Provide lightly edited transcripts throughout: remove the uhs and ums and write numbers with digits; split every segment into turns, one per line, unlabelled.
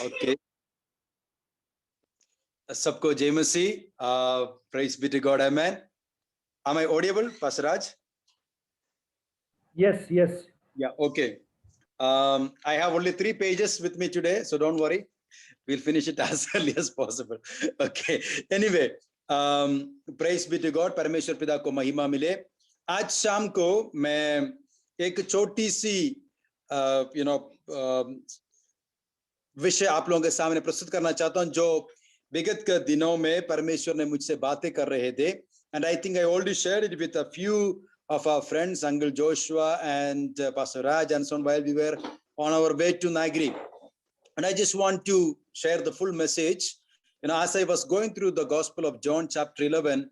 Okay. सबको जय मसीह. Praise be to God. Amen. Am I audible, Pastor Raj?
Yes, yes.
Yeah. Okay. I have only 3 pages with me today, so don't worry. We'll finish it as early as possible. Okay. Anyway, praise be to God. परमेश्वर पिता को महिमा मिले. आज शाम को मैं एक छोटी सी विषय आप लोगों के सामने प्रस्तुत करना चाहता हूं जो विगत के दिनों में परमेश्वर ने मुझसे बातें कर रहे थे. And I think I already shared it with a few of our friends, Uncle Joshua and Pastor Raj and so on, while we were on our way to Nagri. And I just want to share the full message. As I was going through the Gospel of John chapter 11,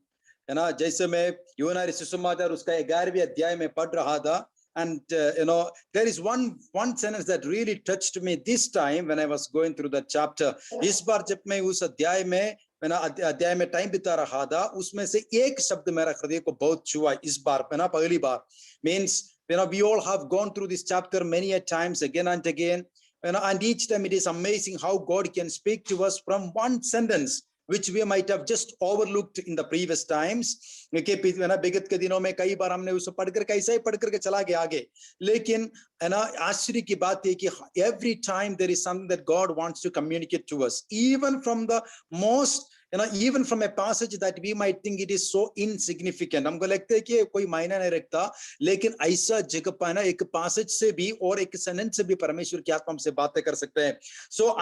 जैसे मैं यूहन्ना सुसमाचार उसका 11वें अध्याय में पढ़ रहा था. And there is one sentence that really touched me this time when I was going through the chapter. इस बार जब मैं उस अध्याय में टाइम बिता रहा था, उसमें से एक शब्द मेरा हृदय को बहुत छुआ. इस बार पहली बार means we all have gone through this chapter many a times again and again, and each time it is amazing how God can speak to us from one sentence which we might have just overlooked in the previous times. विगत के दिनों में कई बार हमने उसे पढ़कर कैसे ही पढ़ करके चला गया आगे. लेकिन आश्चर्य की बात है कि every time there is something that God wants to communicate to us, even from the most even from a passage that we might think it is so insignificant. हमको लगता है कि कोई मायना नहीं रखता, लेकिन ऐसा जगह पर एक passage से भी और एक sentence से भी परमेश्वर की आत्मा हमसे बातें कर सकते हैं. So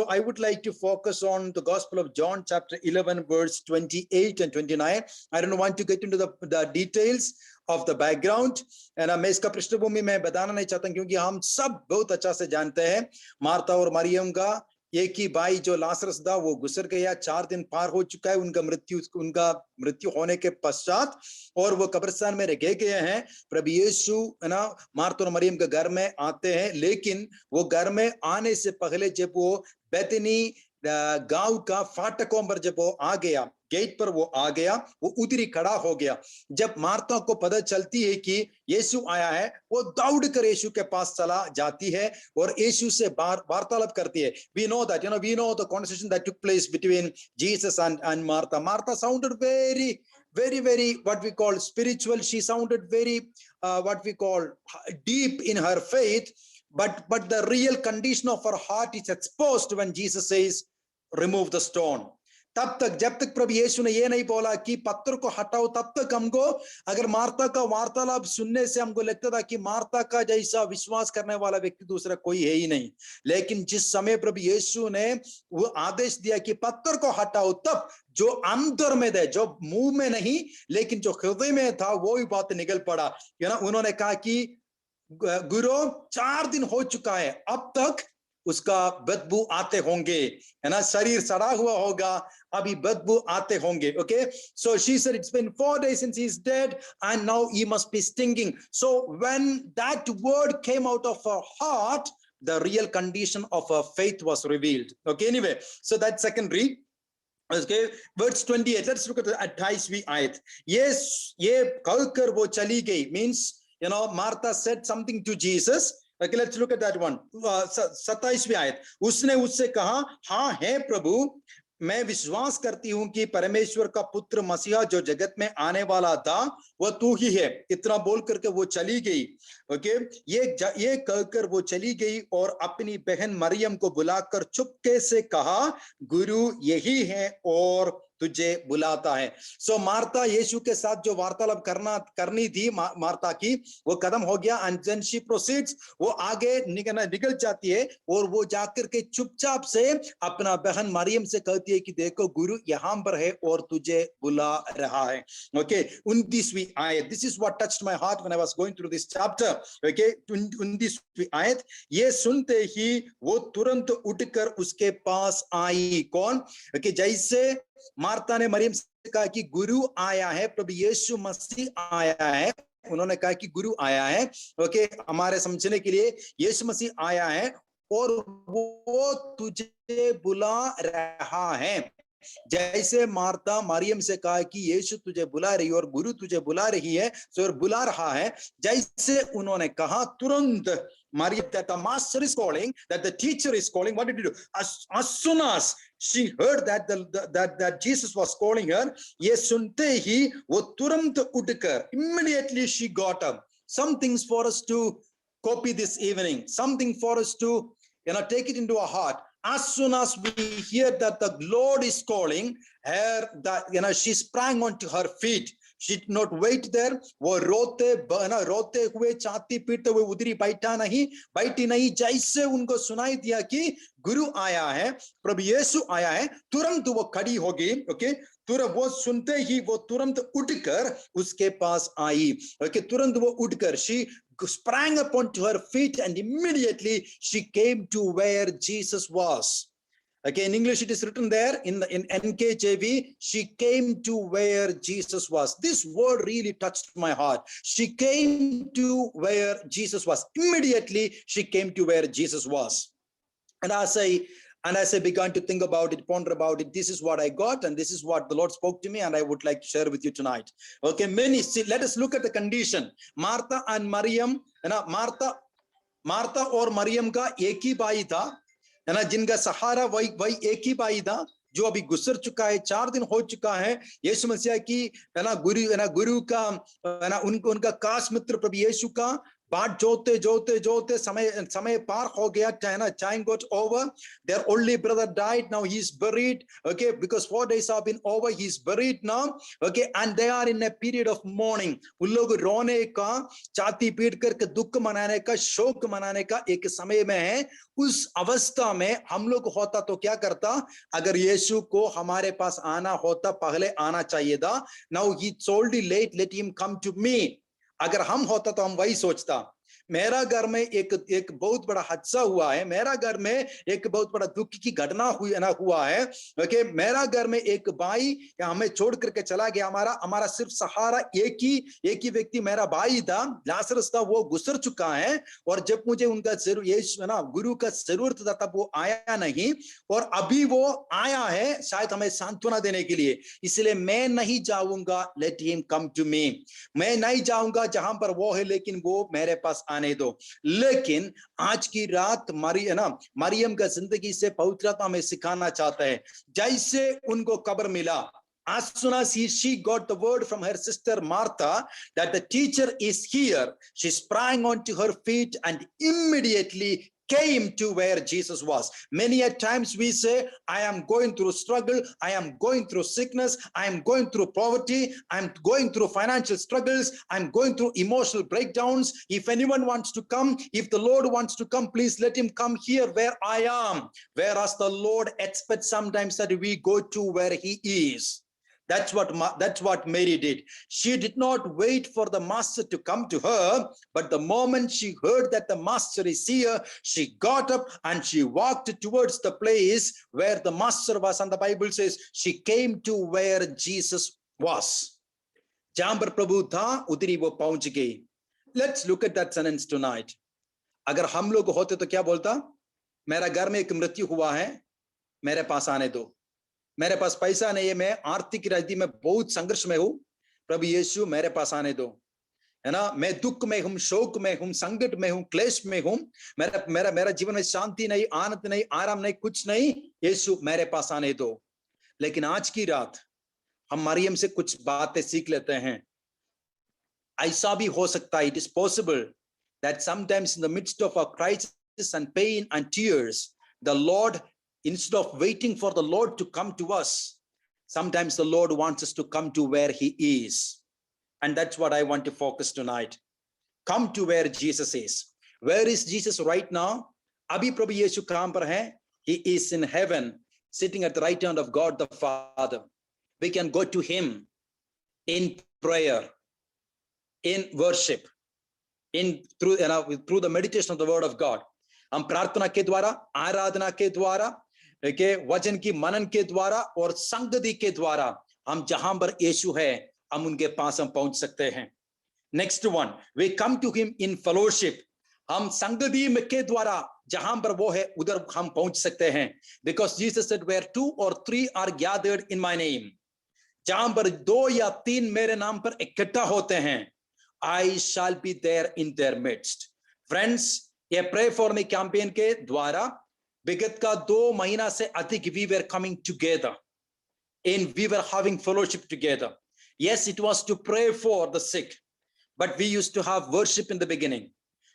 I would like to focus on the Gospel of John chapter 11 verse 28 and 29. I don't want to get into the details of the background. मैं इसका पृष्ठभूमि में बताना नहीं चाहता क्योंकि हम सब बहुत अच्छा से जानते हैं मार्था और मरियम का एक ही भाई जो लाजरस था वो गुजर गया. 4 दिन पार हो चुका है उनका मृत्यु होने के पश्चात, और वो कब्रिस्तान में रखे गए हैं. प्रभु यीशु मार्था और मरियम के घर में आते हैं, लेकिन वो घर में आने से पहले जब वो बेथनी गांव का फाटकों पर जब वो आ गया, गेट पर वो आ गया, वो उधर खड़ा हो गया. जब मार्था को पता चलती है कि यीशु आया है, वो दौड़ कर यीशु के पास चला जाती है और यीशु से वार्तालाप करती है. We know that, we know the conversation that took place between Jesus and Martha. Martha sounded very, very, very what we call spiritual. She sounded very what we call deep in her faith, but the real condition of her heart is exposed when Jesus says, remove the stone. तब तक जब तक प्रभु यीशु ने ये नहीं बोला कि पत्थर को हटाओ, तब तक हमको, अगर मार्था का वार्तालाप सुनने से हमको लगता था कि मार्था का जैसा विश्वास करने वाला व्यक्ति दूसरा कोई है ही नहीं. लेकिन जिस समय प्रभु यीशु ने वो आदेश दिया कि पत्थर को हटाओ, तब जो अंदर में थे, जो मुंह में नहीं लेकिन जो हृदय में था, वो ही बात निकल पड़ा. उन्होंने कहा कि गुरु 4 दिन हो चुका है, अब तक उसका बदबू आते होंगे, शरीर सड़ा हुआ होगा, अभी बदबू आते होंगे. Okay, so she said it's been 4 days since he's dead and now he must be stinking. So when that word came out of her heart, the real condition of her faith was revealed. Okay, anyway, so that's secondary. Okay, verse 28, let's look at the 28वीं आयत. ये कहकर वो चली गई means Martha said something to Jesus. Okay, let's look at that one. 27वीं आयत. उसने उससे कहा, हाँ है प्रभु, मैं विश्वास करती हूं कि परमेश्वर का पुत्र मसीहा जो जगत में आने वाला था वो तू ही है. इतना बोल करके वो चली गई. ओके, ये कहकर वो चली गई और अपनी बहन मरियम को बुलाकर चुपके से कहा, गुरु यही है और तुझे बुलाता है. सो मार्था यीशु के साथ जो वार्तालाप करनी थी मार्था की, वो खत्म हो गया. एंड देन शी प्रोसीड्स, वो आगे निकल जाती है और वो जाकर के चुपचाप से अपना बहन मरियम से कहती है कि देखो गुरु यहाँ पर है और तुझे बुला रहा है. ओके, 29वीं आयत. This is what touched my heart when I was going through this chapter. Okay, 29वीं आयत. ये सुनते ही वो तुरंत उठकर उसके पास आई. कौन? ओके, जैसे मार्था ने मरियम से कहा कि गुरु आया है, प्रभु यीशु मसीह आया है, उन्होंने कहा कि गुरु आया है. ओके, हमारे समझने के लिए यीशु मसीह आया है और वो तुझे बुला रहा है. जैसे मार्था मरियम से कहा कि यीशु तुझे बुला रही है और गुरु तुझे बुला रही है, और बुला रहा है, जैसे उन्होंने कहा तुरंत Maria, that the master is calling, that the teacher is calling, what did he do? As soon as she heard that that Jesus was calling her, ये सुनते ही वो तुरंत उठकर, immediately she got up. Some things for us to copy this evening, something for us to take it into our heart. As soon as we hear that the Lord is calling her, that she sprang onto her feet. She did not wait there. वो रोते हुए छाती पीटते हुए उधरी बैठी नहीं, जैसे उनको सुनाई दिया कि गुरु आया है, प्रभु यीशु आया है, तुरंत वो खड़ी होगी. ओके, तुरंत वो सुनते ही वो तुरंत उठकर उसके पास आई. ओके, तुरंत वो उठकर she sprang upon to her feet and immediately she came to where Jesus was. Okay, in English it is written there in NKJV, she came to where Jesus was. This word really touched my heart. She came to where Jesus was. Immediately she came to where Jesus was. And as I began to think about it, ponder about it, this is what I got, and this is what the Lord spoke to me, and I would like to share with you tonight. Okay, let us look at the condition. Martha and Maryam, Martha और मरियम का एक ही भाई था, है ना, जिनका सहारा वही एक ही भाई था, जो अभी गुजर चुका है, 4 दिन हो चुका है. यीशु मसीह की गुरु का उनका खास मित्र प्रभु यीशु का बाट जोते समय पार हो गया, time got over. Their only brother died, now he is buried. Okay, because 4 days have been over, he is buried now. Okay, and they are in a period of mourning. उन लोग रोने का, छाती पीट करके दुख मनाने का, शोक मनाने का एक समय में है. उस अवस्था में हम लोग होता तो क्या करता? अगर यीशु को हमारे पास आना होता, पहले आना चाहिए था. Now he told you late, let him come to me. अगर हम होता तो हम वही सोचता. मेरा घर में एक बहुत बड़ा हादसा हुआ है, मेरा घर में एक बहुत बड़ा दुख की घटना हुआ है. ओके, मेरा घर में एक भाई हमें छोड़ करके चला गया. हमारा सिर्फ सहारा एक ही व्यक्ति मेरा भाई था, लाजरस था, वो गुजर चुका है. और जब मुझे उनका गुरु का जरूरत था, तब वो आया नहीं, और अभी वो आया है शायद हमें सांत्वना देने के लिए. इसलिए मैं नहीं जाऊंगा, let him come to me. मैं नहीं जाऊंगा जहां पर वो है, लेकिन वो मेरे पास आने दो. लेकिन आज की रात मरियम का जिंदगी से पवित्र आत्मा हमें सिखाना चाहता है. जैसे उनको कब्र मिला, as soon as she got the word from her sister Martha that the teacher is here, she sprang onto her feet and immediately came to where Jesus was. Many a times we say, I am going through struggle, I am going through sickness, I am going through poverty, I am going through financial struggles, I am going through emotional breakdowns. If anyone wants to come, if the Lord wants to come, please let him come here where I am. Whereas the Lord expects sometimes that we go to where he is. That's what Mary did. She did not wait for the master to come to her, but the moment she heard that the master is here, she got up and she walked towards the place where the master was. And the Bible says she came to where Jesus was. जहां पर प्रभु था, उधरी वो पहुंच गई. Let's look at that sentence tonight. अगर हम लोग होते तो क्या बोलता? मेरा घर में एक मृत्यु हुआ है, मेरे पास आने दो. मेरे पास पैसा नहीं है, मैं आर्थिक राजनीति में बहुत संघर्ष में हूं, प्रभु यीशु मेरे पास आने दो, है ना. मैं दुख में हूं, शोक में हूं, संकट में हूं, क्लेश में हूं, मेरा जीवन में शांति नहीं, आनंद नहीं, आराम नहीं, कुछ नहीं. यीशु मेरे पास आने दो. लेकिन आज की रात हम मरियम से कुछ बातें सीख लेते हैं. ऐसा भी हो सकता है, it is possible that sometimes in the midst of our crisis and pain and tears, the Lord, instead of waiting for the Lord to come to us, sometimes the Lord wants us to come to where he is. And that's what I want to focus tonight. Come to where Jesus is. Where is Jesus right now? Abhi Prabhu Yeshu kahan par hai? He is in heaven, sitting at the right hand of God the Father. We can go to him in prayer, in worship, through the meditation of the word of God. हम प्रार्थना के द्वारा, आराधना के द्वारा, के वचन की मनन के द्वारा और संगति के द्वारा हम जहां पर यीशु है, हम उनके पास हम पहुंच सकते हैं. Next one, we come to him in fellowship. हम संगति के द्वारा जहां पर वो है उधर हम पहुंच सकते हैं. Because Jesus said, where 2 or 3 are gathered in my name, जहां पर 2 या 3 मेरे नाम पर इकट्ठा होते हैं, I shall be there in their midst. Friends, ये Pray For Me कैंपेन के द्वारा विगत का 2 महीना से अधिक we were coming together and we were having fellowship together. Yes, it was to pray for the sick, but we used to have worship in the beginning.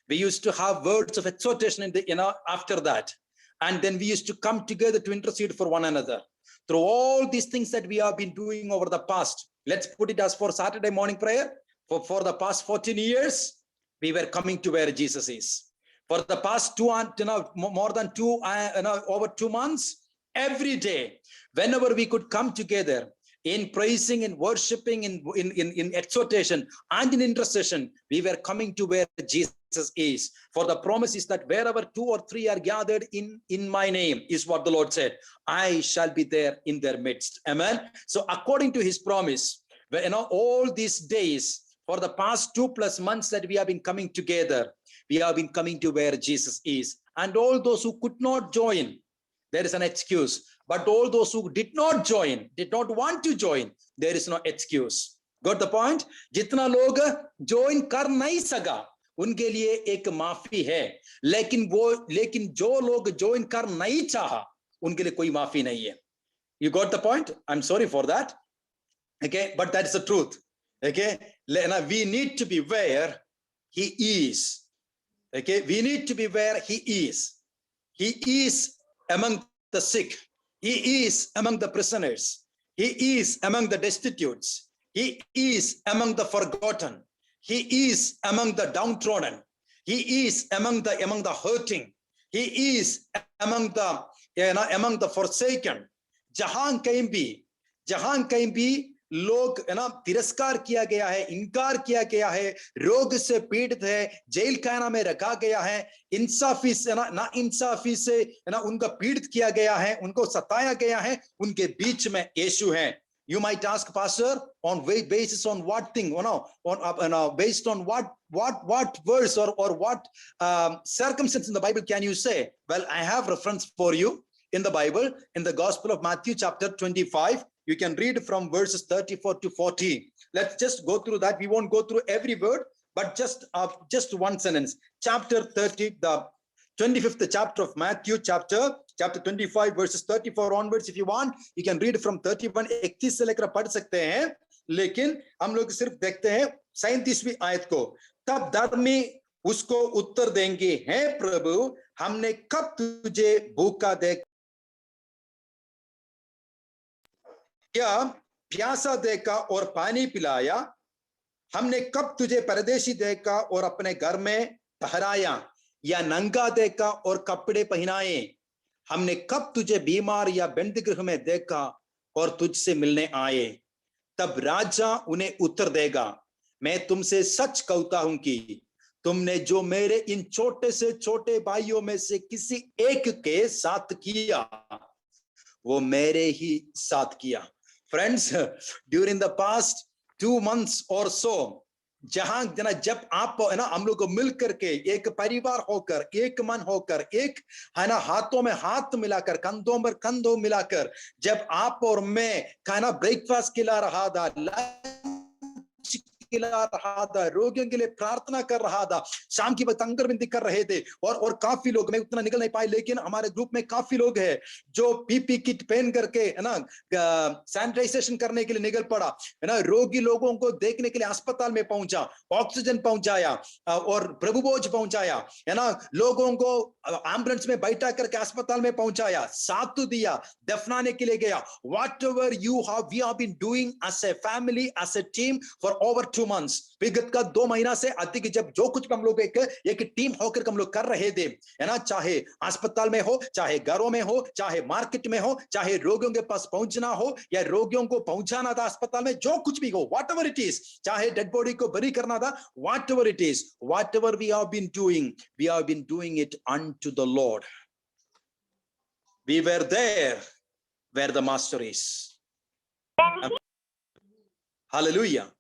We used to have words of exhortation in the, after that. And then we used to come together to intercede for one another. Through all these things that we have been doing over the past, let's put it as for Saturday morning prayer, for the past 14 years, we were coming to where Jesus is. For the past more than over 2 months, every day, whenever we could come together in praising and worshiping, in exhortation and in intercession, we were coming to where Jesus is. For the promise is that wherever 2 or 3 are gathered in my name, is what the Lord said, I shall be there in their midst. Amen. So according to his promise, all these days, for the past 2+ months that we have been coming together, we have been coming to where Jesus is. And all those who could not join, there is an excuse. But all those who did not join, did not want to join, there is no excuse. Got the point? जितना लोग join कर नहीं सका, उनके लिए एक माफी है. लेकिन जो लोग join कर नहीं चाहा, उनके लिए कोई माफी नहीं है. You got the point? I'm sorry for that. Okay, but that is the truth. Okay, we need to be where he is. Okay, we need to be where he is. He is among the sick. He is among the prisoners. He is among the destitutes. He is among the forgotten. He is among the downtrodden. He is among the hurting. He is among the forsaken. जहां कहीं भी लोग तिरस्कार किया गया है, इनकार किया गया है, रोग से पीड़ित है, जेल खाना में रखा गया है, इंसाफी से ना इंसाफी से उनका पीड़ित किया गया है, उनको सताया गया है, उनके बीच में यीशु है. You might ask, Pastor, on basis on what thing, based on what verse or what circumstance in the Bible can you say? Well, I have reference for you in the Bible, in the Gospel of Matthew chapter 25. You can read from verses 34 to 40. Let's just go through that. We won't go through every word, but just one sentence. Chapter 30, the 25th chapter of Matthew, chapter 25, verses 34 onwards. If you want, you can read from 31. 31 से लेकर पढ़ सकते हैं, लेकिन हम लोग सिर्फ देखते हैं 37वीं आयत को. तब धर्मी उसको उत्तर देंगे, हे प्रभु, हमने कब तुझे भूखा देख क्या प्यासा देखा और पानी पिलाया? हमने कब तुझे परदेशी देखा और अपने घर में ठहराया, या नंगा देखा और कपड़े पहनाए? हमने कब तुझे बीमार या बंद गृह में देखा और तुझसे मिलने आए? तब राजा उन्हें उत्तर देगा, मैं तुमसे सच कहता हूं कि तुमने जो मेरे इन छोटे से छोटे भाइयों में से किसी एक के साथ किया, वो मेरे ही साथ किया. Friends, during the past 2 months or so, जब आप हम लोग मिल करके एक परिवार होकर, एक मन होकर, एक हाथों में हाथ मिलाकर, कंधों पर कंधों मिलाकर, जब आप और मैं ब्रेकफास्ट खिला रहा था, खिला रहा था, रोगियों के लिए प्रार्थना कर रहा था, शाम की वक्त अंगरबंदी कर रहे थे, और काफी लोग, मैं उतना निकल नहीं पाए, लेकिन हमारे ग्रुप में काफी लोग हैं जो पीपी किट पहन करके सैनिटाइजेशन करने के लिए निकल पड़ा, रोगी लोगों को देखने के लिए अस्पताल में पहुंचा, ऑक्सीजन पहुंचाया और प्रभु भोज पहुंचाया, लोगों को एम्बुलेंस में बैठा करके अस्पताल में पहुंचाया, साथ दिया, दफनाने के लिए गया. Whatever we have been doing as a family, as a team for over 2 months, विगत का 2 महीना से अधिक, जब जो कुछ हम लोग एक टीम होकर हम लोग कर रहे थे, चाहे अस्पताल में हो, चाहे घरों में हो, चाहे मार्केट में हो, चाहे रोगियों के पास पहुंचना हो या रोगियों को पहुंचाना था अस्पताल में, जो कुछ भी हो, whatever it is, चाहे डेड बॉडी को बरी करना था, whatever it is, whatever we have been doing it unto the Lord. We were there where the master is. Hallelujah.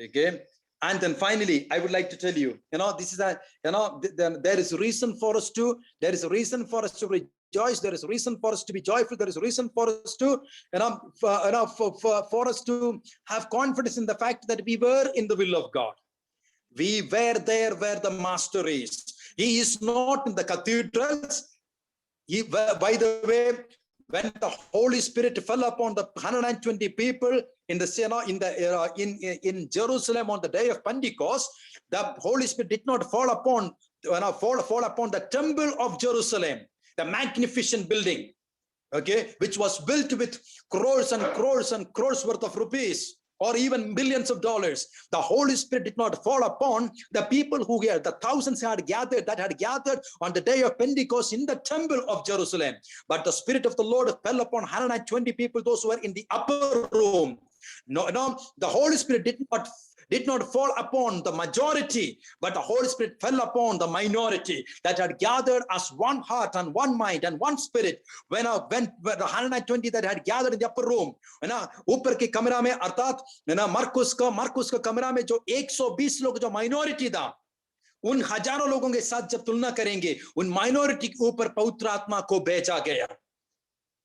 Okay, And then finally, I would like to tell you, this is there is a reason for us to rejoice. There is a reason for us to be joyful. There is a reason for us to, for us to have confidence in the fact that we were in the will of God. We were there where the master is. He is not in the cathedrals. By the way, when the Holy Spirit fell upon the 120 people in Jerusalem on the day of Pentecost, the Holy Spirit did not fall upon the temple of Jerusalem, the magnificent building, okay, which was built with crores and crores and crores worth of rupees, or even millions of dollars. The Holy Spirit did not fall upon the people who were, the thousands that had gathered on the day of Pentecost in the temple of Jerusalem. But the Spirit of the Lord fell upon 120 people, those who were in the upper room. No, the Holy Spirit did not fall upon the majority, but the Holy Spirit fell upon the minority that had gathered as one heart and one mind and one spirit. When the 120 that had gathered in the upper room, ऊपर के कमरा में, अर्थात मार्कुस का कमरा में जो 120 लोग जो माइनॉरिटी था, उन हजारों लोगों के साथ जब तुलना करेंगे, उन माइनॉरिटी के ऊपर पवित्र आत्मा को भेजा गया.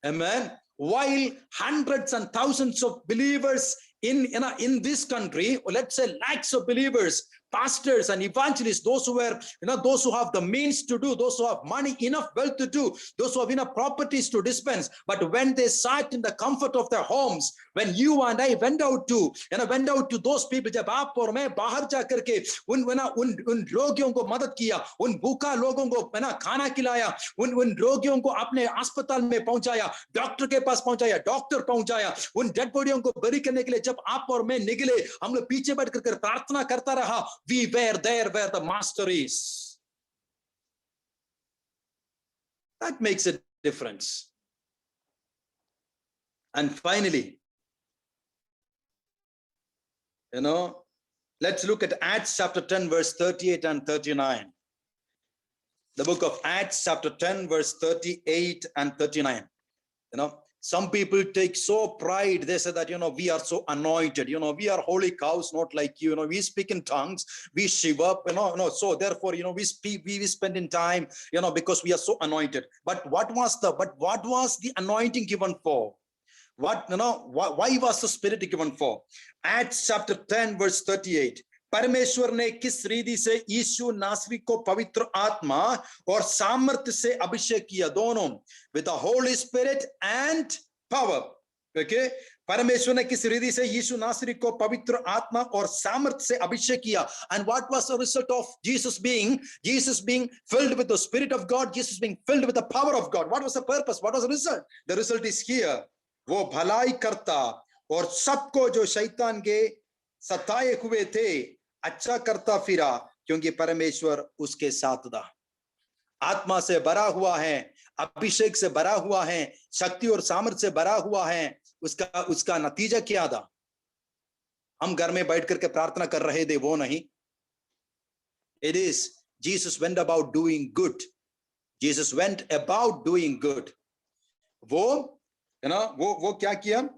Amen. While hundreds and thousands of believers in this country, or let's say lakhs of believers, pastors and evangelists, those who were, those who have the means to do, those who have money, enough wealth to do, those who have enough properties to dispense, but when they sat in the comfort of their homes, when you and I went out to those people, जब आप और मैं बाहर जा करके उन रोगियों को मदद किया, उन भूखा लोगों को खाना खिलाया, उन रोगियों को अपने अस्पताल में पहुंचाया, डॉक्टर के पास पहुंचाया, डॉक्टर पहुंचाया, उन डेड बॉडियों को बरी करने के लिए जब आप और मैं निकले, हम लोग पीछे बैठ कर प्रार्थना करता रहा. We were there where the master is. That makes a difference. And finally, let's look at Acts chapter 10 verse 38 and 39. The book of Acts chapter 10 verse 38 and 39. Some people take so pride. They say that, we are so anointed. We are holy cows, not like you. We speak in tongues. We shiver. So therefore, we spend in time, because we are so anointed. But what was the anointing given for? Why was the Spirit given for? Acts chapter 10 verse 38. परमेश्वर ने किस रीति से यीशु नासरी को पवित्र आत्मा और सामर्थ्य से अभिषेक किया, दोनों, with the Holy Spirit and power. Okay, परमेश्वर ने किस रीति से यीशु नासरी को पवित्र आत्मा और सामर्थ्य से अभिषेक किया. And what was the result of Jesus being filled with the Spirit of God, Jesus being filled with the power of God? What was the purpose? What was the result? The result is here. वो भलाई करता और सबको जो शैतान के सताए हुए थे अच्छा करता फिरा, क्योंकि परमेश्वर उसके साथ था. आत्मा से भरा हुआ है, अभिषेक से भरा हुआ है, शक्ति और सामर्थ्य से भरा हुआ है. उसका नतीजा क्या था? हम घर में बैठ करके प्रार्थना कर रहे थे, वो नहीं. It is Jesus went about doing good. Jesus went about doing good. वो क्या किया?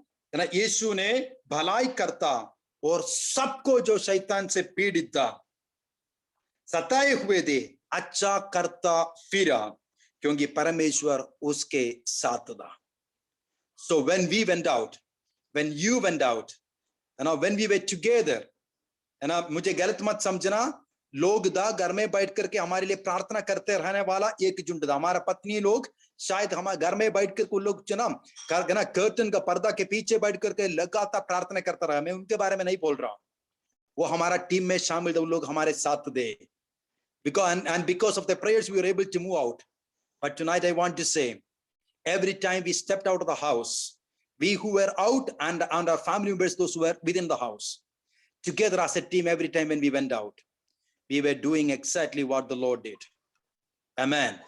यीशु ने भलाई करता और सबको जो शैतान से पीड़ित था, सताए हुए थे, अच्छा करता फिरा, क्योंकि परमेश्वर उसके साथ था. So when we went out, when you went out, when we were together, मुझे गलत मत समझना, लोग था घर में बैठ करके हमारे लिए प्रार्थना करते रहने वाला एक झुंड था. हमारा पत्नी लोग शायद हमारे घर में बैठ कर कुछ लोग कर्टन का पर्दा के पीछे बैठ करके लगातार प्रार्थना करता रहा. मैं उनके बारे में नहीं बोल रहा हूं, वो हमारा टीम में शामिल थे, उन लोग हमारे साथ थे. Because of the prayers we were able to move out. But tonight I want to say, every time we stepped out of the house, we who were out and our family members, those who were within the house, together as a team, every time when we went out, we were doing exactly what the Lord did. Amen.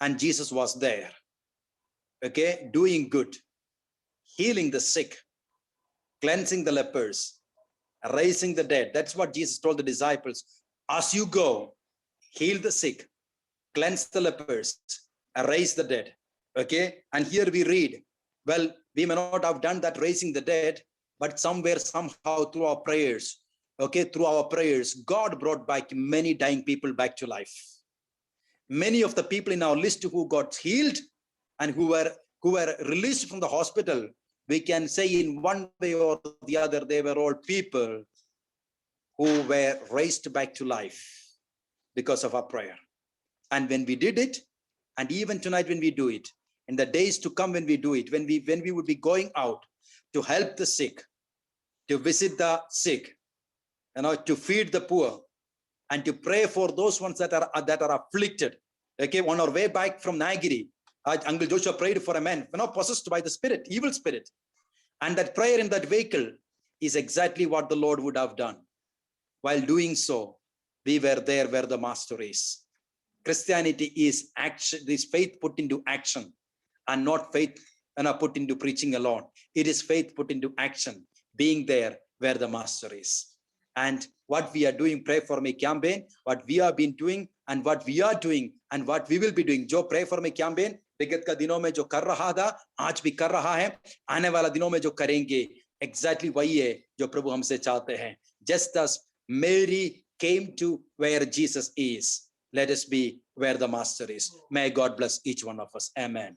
And Jesus was there. Okay, doing good, healing the sick, cleansing the lepers, raising the dead. That's what Jesus told the disciples. As you go, heal the sick, cleanse the lepers, raise the dead. Okay, and here we read, well, we may not have done that raising the dead, but somewhere, somehow, through our prayers, okay, through our prayers, God brought back many dying people back to life. Many of the people in our list who got healed and who were released from the hospital, we can say in one way or the other, they were all people who were raised back to life because of our prayer. And when we did it, and even tonight when we do it, in the days to come when we do it, when we would be going out to help the sick, to visit the sick, to feed the poor, and to pray for those ones that are afflicted. Okay, on our way back from Nagiri, Uncle Joshua prayed for a man possessed by the spirit, evil spirit, and that prayer in that vehicle is exactly what the Lord would have done. While doing so, we were there where the Master is. Christianity is action, this faith put into action, and not faith put into preaching alone. It is faith put into action, being there where the Master is. And what we are doing, Pray For Me campaign, what we have been doing and what we are doing and what we will be doing. जो Pray For Me campaign विगत का दिनों में जो कर रहा था, आज भी कर रहा है, आने वाला दिनों में जो करेंगे, exactly वही है जो प्रभु हमसे चाहते हैं. Just as Mary came to where Jesus is, let us be where the Master is. May God bless each one of us. Amen.